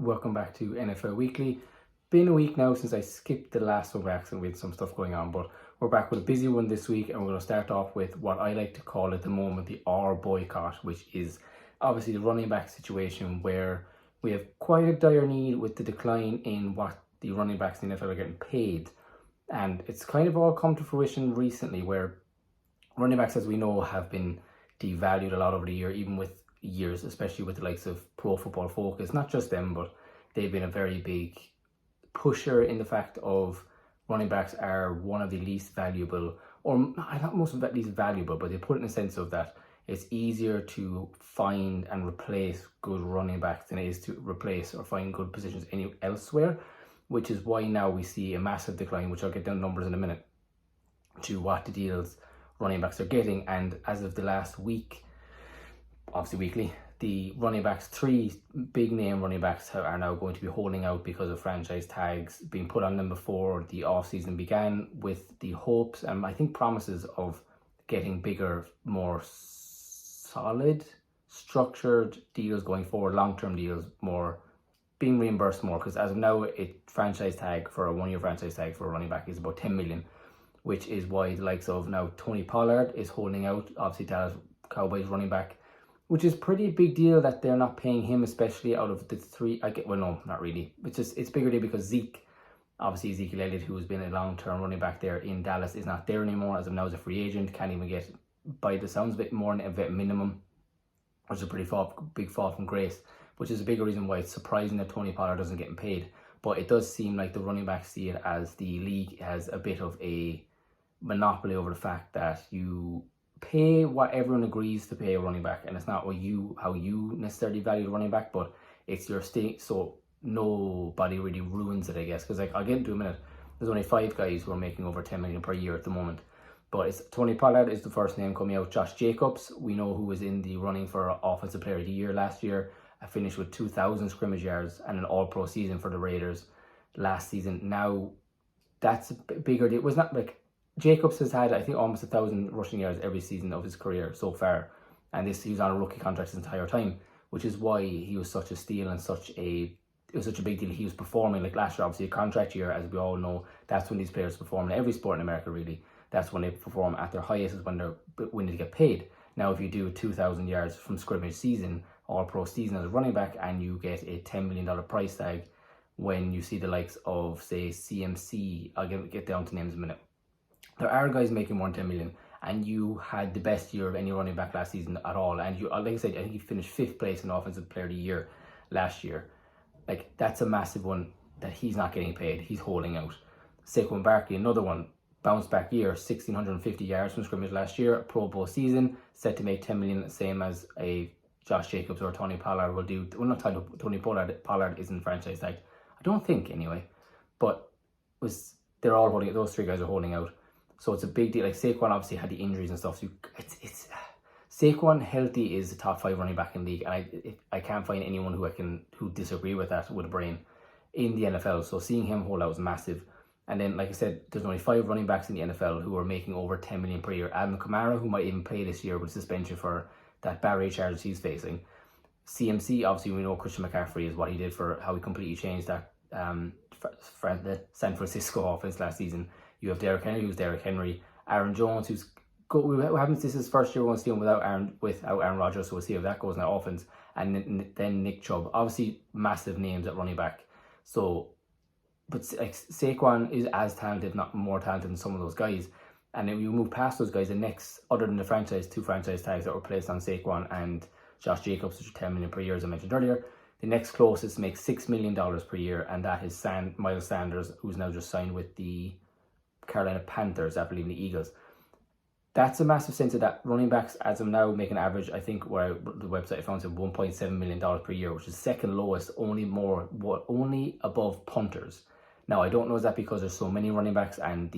Welcome back to NFL Weekly. Been a week now since I skipped the last one by accident with some stuff going on, but we're back with a busy one this week, and we're going to start off with what I like to call at the moment the RBoycott, which is obviously the running back situation where we have quite a dire need with the decline in what the running backs in the NFL are getting paid. And it's kind of all come to fruition recently where running backs, as we know, have been devalued a lot over the year, even with years, especially with the likes of Pro Football Focus. Not just them, but they've been a very big pusher in the fact of running backs are one of the least valuable, or not most of the least valuable, but they put it in a sense of that it's easier to find and replace good running backs than it is to replace or find good positions elsewhere, which is why now we see a massive decline, which I'll get down numbers in a minute, to what the deals running backs are getting. And as of the last week, obviously weekly, the running backs, 3 big name running backs are now going to be holding out because of franchise tags being put on them before the offseason began, with the hopes and I think promises of getting bigger, more solid, structured deals going forward, long-term deals, more being reimbursed more, because as of now, a franchise tag for a 1-year franchise tag for a running back is about 10 million, which is why the likes of now Tony Pollard is holding out, obviously Dallas Cowboys running back, which is pretty big deal that they're not paying him, especially out of the 3. Well, no, not really. It's bigger deal because obviously Ezekiel Elliott, who has been a long-term running back there in Dallas, is not there anymore. As of now, as a free agent, can't even get, by the sounds, a bit more than a vet minimum, which is a pretty big fall from grace, which is a bigger reason why it's surprising that Tony Pollard doesn't get paid. But it does seem like the running backs see it as the league has a bit of a monopoly over the fact that you pay what everyone agrees to pay a running back, and it's not how you necessarily value the running back, but it's your state, so nobody really ruins it, I guess. Because I'll get into a minute, there's only 5 guys who are making over 10 million per year at the moment, but it's Tony Pollard is the first name coming out. Josh Jacobs, we know, who was in the running for Offensive Player of the Year last year, finished with 2,000 scrimmage yards and an all-pro season for the Raiders last season. Now that's a bigger deal. It was not like Jacobs has had, I think, almost 1,000 rushing yards every season of his career so far, and he was on a rookie contract his entire time, which is why he was such a steal and it was such a big deal. He was performing like last year, obviously a contract year, as we all know. That's when these players perform in every sport in America, really. That's when they perform at their highest, is when they get paid. Now, if you do 2,000 yards from scrimmage season, all-pro season as a running back, and you get a $10 million price tag, when you see the likes of, say, CMC, I'll get down to names in a minute. There are guys making more than 10 million, and you had the best year of any running back last season at all. And you, like I said, I think he finished 5th place in Offensive Player of the Year last year. Like, that's a massive one that he's not getting paid. He's holding out. Saquon Barkley, another one, bounce back year, 1,650 yards from scrimmage last year, Pro Bowl season, set to make 10 million, same as a Josh Jacobs or Tony Pollard will do. Well, not Tony Pollard isn't franchise tagged, I don't think, anyway. But they're all holding it. Those 3 guys are holding out. So it's a big deal. Like, Saquon obviously had the injuries and stuff. So Saquon healthy is the top 5 running back in the league, and I can't find anyone who disagree with that with a brain in the NFL. So seeing him hold out is massive. And then, like I said, there's only 5 running backs in the NFL who are making over 10 million per year. Alvin Kamara, who might even play this year with suspension for that Barry charge he's facing. CMC, obviously we know Christian McCaffrey is what he did for how he completely changed that the San Francisco offense last season. You have Derrick Henry, who's Derrick Henry. Aaron Jones, who's what happens? This is his first year we're going to see him without Aaron Rodgers, so we'll see how that goes in that offense. And then Nick Chubb, obviously massive names at running back. So, but like, Saquon is as talented, if not more talented than some of those guys. And then you move past those guys, the next, other than the 2 franchise tags that were placed on Saquon and Josh Jacobs, which are 10 million per year, as I mentioned earlier, the next closest makes $6 million per year, and that is Miles Sanders, who's now just signed with the Carolina Panthers after leaving the Eagles. That's a massive sense of that running backs, as of now, make an average, I think, where the website I found said $1.7 million per year, which is second lowest, only above punters. Now, I don't know, is that because there's so many running backs and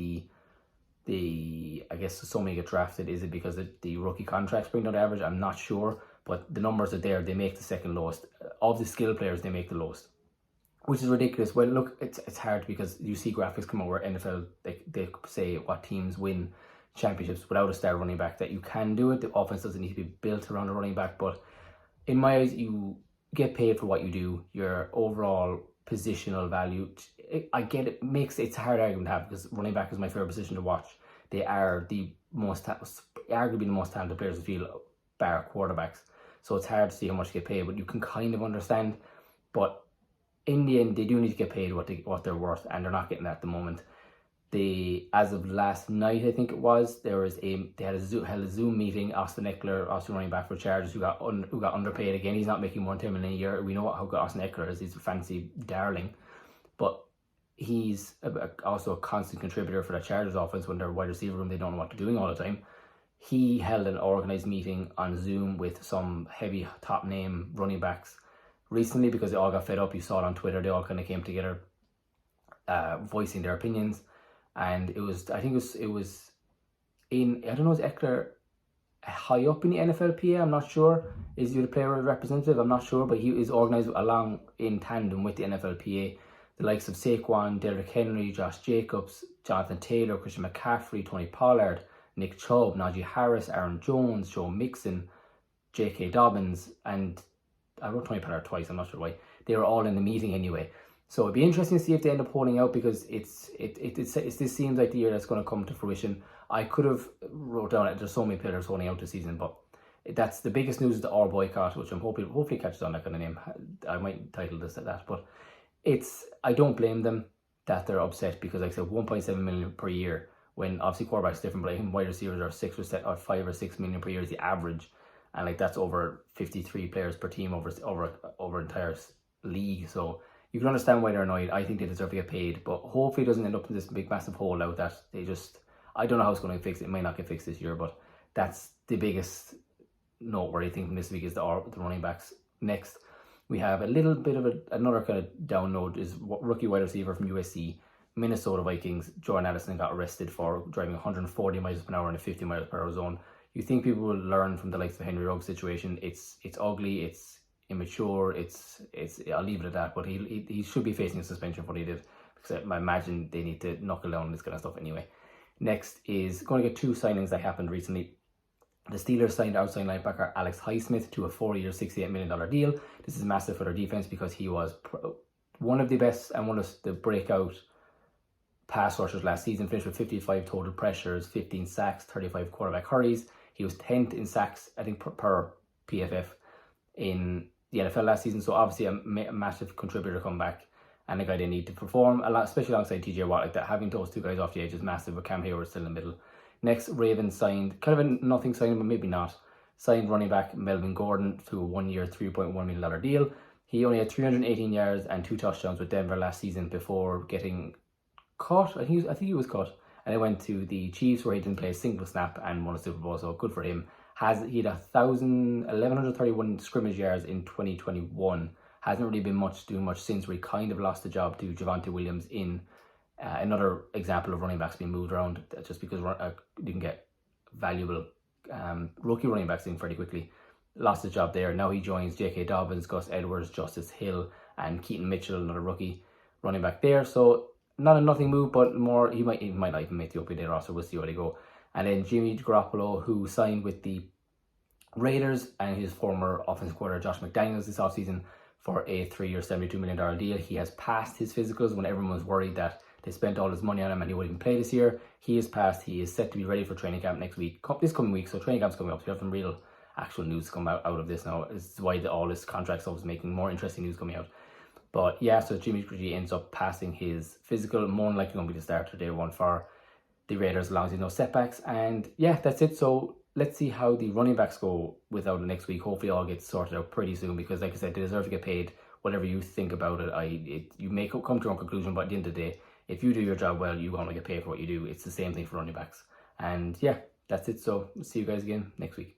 I guess so many get drafted? Is it because the rookie contracts bring down the average? I'm not sure, but the numbers are there. They make the second lowest. Of the skill players, they make the lowest, which is ridiculous. Well, look, it's hard because you see graphics come over NFL, they say what teams win championships without a star running back, that you can do it. The offense doesn't need to be built around a running back, but in my eyes, you get paid for what you do, your overall positional value. I get it. It's a hard argument to have because running back is my favorite position to watch. They are arguably the most talented players in the field, bar quarterbacks. So it's hard to see how much they get paid, but you can kind of understand. But in the end, they do need to get paid what they're worth, and they're not getting that at the moment. As of last night, I think it was, they had a Zoom meeting. Austin Eckler, running back for Chargers, who got underpaid again. He's not making more than $10 million a year. We know how good Austin Eckler is. He's a fancy darling, but he's also a constant contributor for the Chargers offense. When their wide receiver room, they don't know what they're doing all the time. He held an organized meeting on Zoom with some heavy top name running backs recently because they all got fed up. You saw it on Twitter. They all kind of came together, voicing their opinions. And it was in, I don't know, is Eckler high up in the NFLPA? I'm not sure. Is he the player representative? I'm not sure, but he is organised along in tandem with the NFLPA. The likes of Saquon, Derrick Henry, Josh Jacobs, Jonathan Taylor, Christian McCaffrey, Tony Pollard, Nick Chubb, Najee Harris, Aaron Jones, Joe Mixon, J.K. Dobbins, and I wrote Tony Pollard twice, I'm not sure why. They were all in the meeting anyway. So it'd be interesting to see if they end up holding out, because this seems like the year that's going to come to fruition. I could have wrote down it. There's so many players holding out this season, but that's the biggest news is the RBoycott, which I'm hopefully catches on that kind of name. I might title this at that, but I don't blame them that they're upset, because like I said, 1.7 million per year, when obviously quarterbacks different, but I think wide receivers are 5 or 6 million per year is the average, and like that's over 53 players per team over entire league. So you can understand why they're annoyed. I think they deserve to get paid, but hopefully it doesn't end up in this big massive holdout that I don't know how it's going to get fixed. It might not get fixed this year, but that's the biggest noteworthy thing from this week is the running backs. Next, we have a little bit of another kind of down note is rookie wide receiver from USC, Minnesota Vikings, Jordan Addison got arrested for driving 140 miles per hour in a 50 miles per hour zone. You think people will learn from the likes of Henry Ruggs situation? It's ugly, it's immature, I'll leave it at that, but he should be facing a suspension for what he did, because I imagine they need to knuckle down on this kind of stuff anyway. Next is going to get two signings that happened recently. The Steelers signed outside linebacker Alex Highsmith to a 4-year, $68 million deal. This is massive for their defense because he was one of the best and one of the breakout pass rushers last season. Finished with 55 total pressures, 15 sacks, 35 quarterback hurries. He was 10th in sacks, I think, per PFF in the NFL last season. So obviously a massive contributor to come back, and a guy they need to perform a lot, especially alongside TJ Watt. Like that, having those two guys off the edge is massive, with Cam Hayward still in the middle. Next, Ravens signed, kind of a nothing signing, but maybe not, signed running back Melvin Gordon to a 1-year, $3.1 million deal. He only had 318 yards and 2 touchdowns with Denver last season before getting cut. I think he was cut, and he went to the Chiefs, where he didn't play a single snap and won a Super Bowl. So good for him. He had 1,131 scrimmage yards in 2021. Hasn't really been doing much since, where he kind of lost the job to Javonte Williams in another example of running backs being moved around, just because you can get valuable rookie running backs in fairly quickly. Lost his job there. Now he joins J.K. Dobbins, Gus Edwards, Justice Hill, and Keaton Mitchell, another rookie running back there. So not a nothing move, but more, he might not even make the opening day roster. We'll see where they go. And then Jimmy Garoppolo, who signed with the Raiders, and his former offensive coordinator Josh McDaniels this offseason for a 3-year, $72 million deal. He has passed his physicals when everyone was worried that they spent all his money on him and he wouldn't even play this year. He is passed. He is set to be ready for training camp this coming week. So training camp's coming up. So we have some real actual news come out of this now. This is why all this contract stuff is making more interesting news coming out. But yeah, so Jimmy G ends up passing his physical, more than likely going to be the starter day one for the Raiders, as long as he has no setbacks. And yeah, that's it. So let's see how the running backs go without it next week. Hopefully all gets sorted out pretty soon, because like I said, they deserve to get paid. Whatever you think about it, you may come to your own conclusion, but at the end of the day, if you do your job well, you're going to get paid for what you do. It's the same thing for running backs. And yeah, that's it. So see you guys again next week.